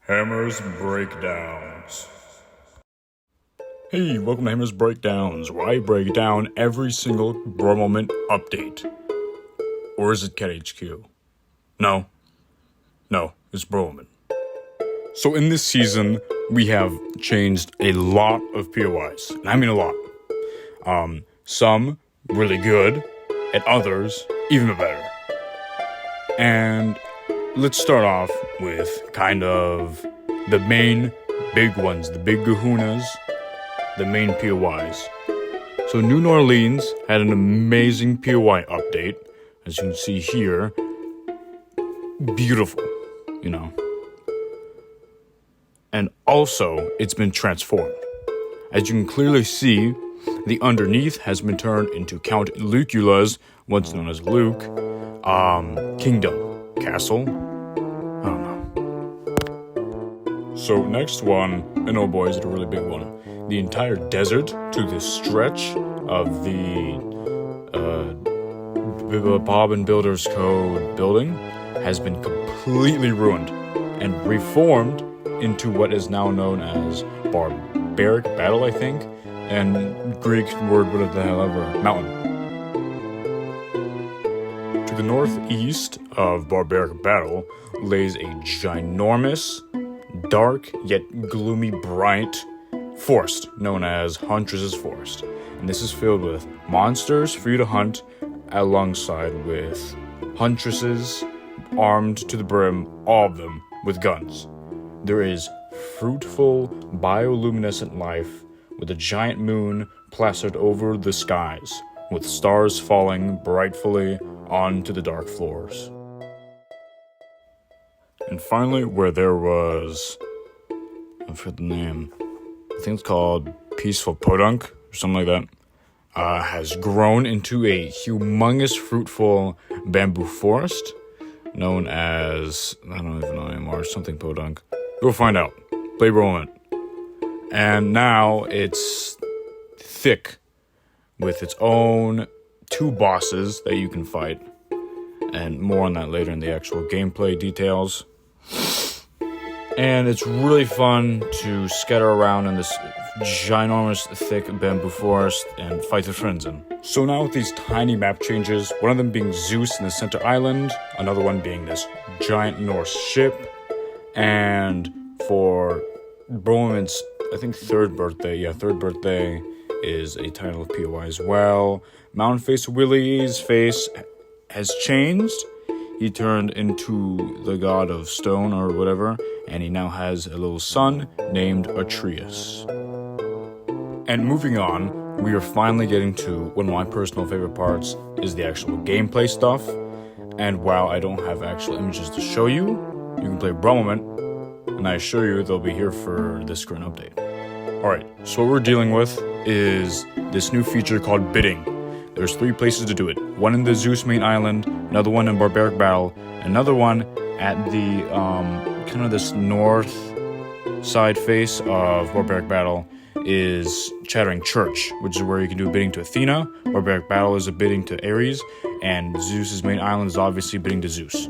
Hammer's Breakdowns. Hey, welcome to Hammer's Breakdowns, where I break down every single Bro Moment update. Or is it Cat HQ? No, it's Bro Moment. So in this season, we have changed a lot of POIs, and I mean a lot. Some really good, and others even better. And let's start off with kind of the main big ones, the big kahunas, the main POIs. So New Orleans had an amazing POI update, as you can see here. Beautiful, you know. And also, it's been transformed. As you can clearly see, the underneath has been turned into Count Lucula's, once known as Luke, kingdom, castle. I don't know. So next one, and oh boy, is it a really big one. The entire desert to this stretch of the Bob and Builders Code building has been completely ruined and reformed into what is now known as Barbaric Battle, I think, and Greek word, whatever the hell ever, mountain. To the northeast of Barbaric Battle lays a ginormous, dark yet gloomy bright forest known as Huntress's Forest. And this is filled with monsters for you to hunt alongside with huntresses armed to the brim, all of them with guns. There is fruitful bioluminescent life with a giant moon plastered over the skies, with stars falling brightfully onto the dark floors. And finally, where there was, I forget the name, I think it's called Peaceful Podunk, or something like that, has grown into a humongous fruitful bamboo forest, known as, I don't even know anymore, something Podunk. Go find out. Play Roland. And now it's thick with its own 2 bosses that you can fight. And more on that later in the actual gameplay details. And it's really fun to scatter around in this ginormous thick bamboo forest and fight the friends in. So now with these tiny map changes, one of them being Zeus in the center island, another one being this giant Norse ship, and for Broman's, I think third birthday is a title of POI as well. Mountain Face Willie's face has changed. He turned into the god of stone or whatever, and he now has a little son named Atreus. And moving on, we are finally getting to one of my personal favorite parts, is the actual gameplay stuff. And while I don't have actual images to show you, you can play Bro Moment, and I assure you they'll be here for this current update. Alright, so what we're dealing with is this new feature called bidding. There's 3 places to do it. One in the Zeus main island, another one in Barbaric Battle, another one at the kind of this north side face of Barbaric Battle is Chattering Church, which is where you can do a bidding to Athena. Barbaric Battle is a bidding to Ares, and Zeus's main island is obviously bidding to Zeus.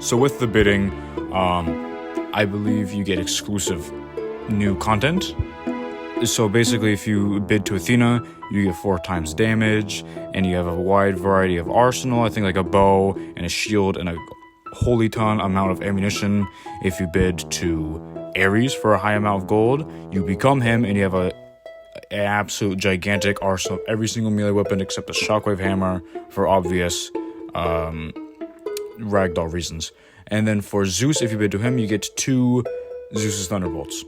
So with the bidding, I believe you get exclusive new content. So basically, if you bid to Athena, you get 4 times damage, and you have a wide variety of arsenal, I think like a bow and a shield and a holy ton amount of ammunition. If you bid to Ares for a high amount of gold, you become him, and you have an absolute gigantic arsenal of every single melee weapon except the shockwave hammer for obvious ragdoll reasons. And then for Zeus, if you bid to him, you get 2 Zeus's Thunderbolts.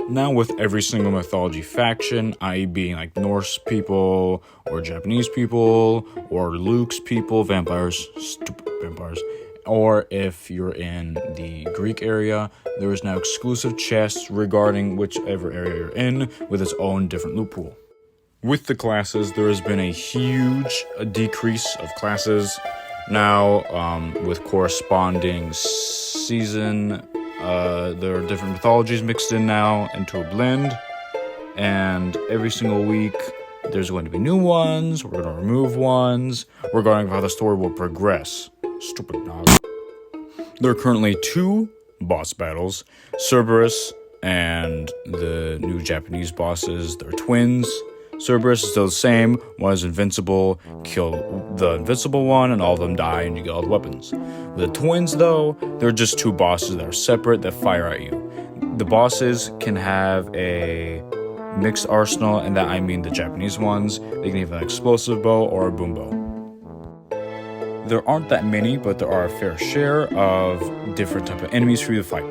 Now with every single mythology faction, i.e. being like Norse people, or Japanese people, or Luke's people, vampires, stupid vampires, or if you're in the Greek area, there is now exclusive chests regarding whichever area you're in, with its own different loot pool. With the classes, there has been a huge decrease of classes. Now, with corresponding season, there are different mythologies mixed in now into a blend, and every single week there's going to be new ones, we're going to remove ones, regarding how the story will progress. Stupid dog. There are currently 2 boss battles. Cerberus and the new Japanese bosses, they're twins. Cerberus is still the same. One is invincible. Kill the invincible one and all of them die and you get all the weapons. With the twins, though, they're just two bosses that are separate that fire at you. The bosses can have a mixed arsenal, and that I mean the Japanese ones. They can have an explosive bow or a boom bow. There aren't that many, but there are a fair share of different type of enemies for you to fight.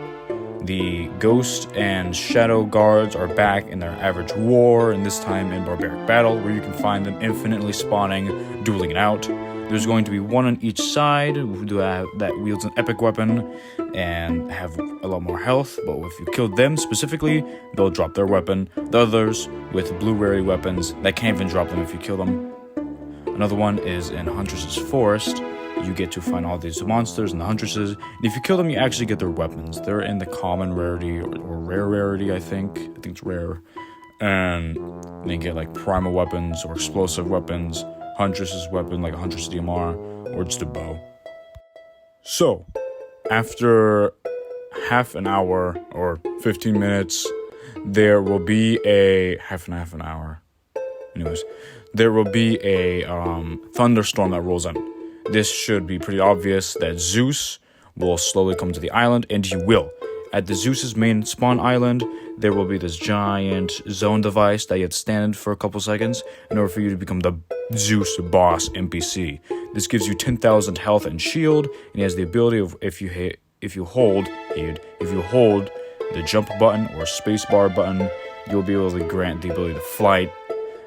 The Ghost and Shadow Guards are back in their average war, and this time in Barbaric Battle, where you can find them infinitely spawning, dueling it out. There's going to be one on each side that wields an epic weapon and have a lot more health, but if you kill them specifically, they'll drop their weapon. The others, with blue rarity weapons, that can't even drop them if you kill them. Another one is in Huntress's Forest. You get to find all these monsters and the Huntresses, and if you kill them, you actually get their weapons. They're in the common rarity or rare rarity, I think it's rare. And they get like primal weapons or explosive weapons, Huntress's weapon, like a Huntress DMR, or just a bow. So, after half an hour or 15 minutes, there will be a half an hour. Anyways, there will be a thunderstorm that rolls in. This should be pretty obvious that Zeus will slowly come to the island, and he will. At the Zeus's main spawn island, there will be this giant zone device that you have to stand for a couple seconds in order for you to become the Zeus boss NPC. This gives you 10,000 health and shield, and he has the ability of if you hold the jump button or spacebar button, you'll be able to grant the ability to flight,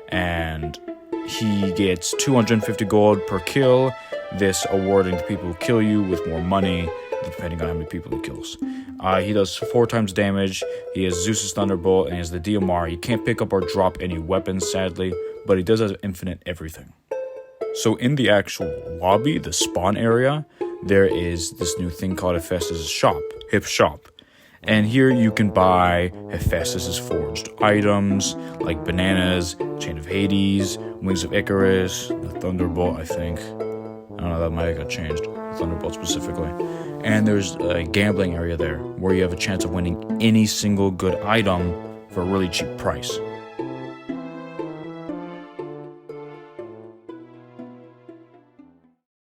and he gets 250 gold per kill. This awarding to people who kill you with more money, depending on how many people he kills. He does 4 times damage. He has Zeus's Thunderbolt, and he has the DMR. He can't pick up or drop any weapons, sadly, but he does have infinite everything. So in the actual lobby, the spawn area, there is this new thing called Hephaestus' shop, Hip Shop. And here you can buy Hephaestus' forged items, like bananas, Chain of Hades, Wings of Icarus, the Thunderbolt, I think. I don't know, that might have got changed, Thunderbolt specifically. And there's a gambling area there where you have a chance of winning any single good item for a really cheap price.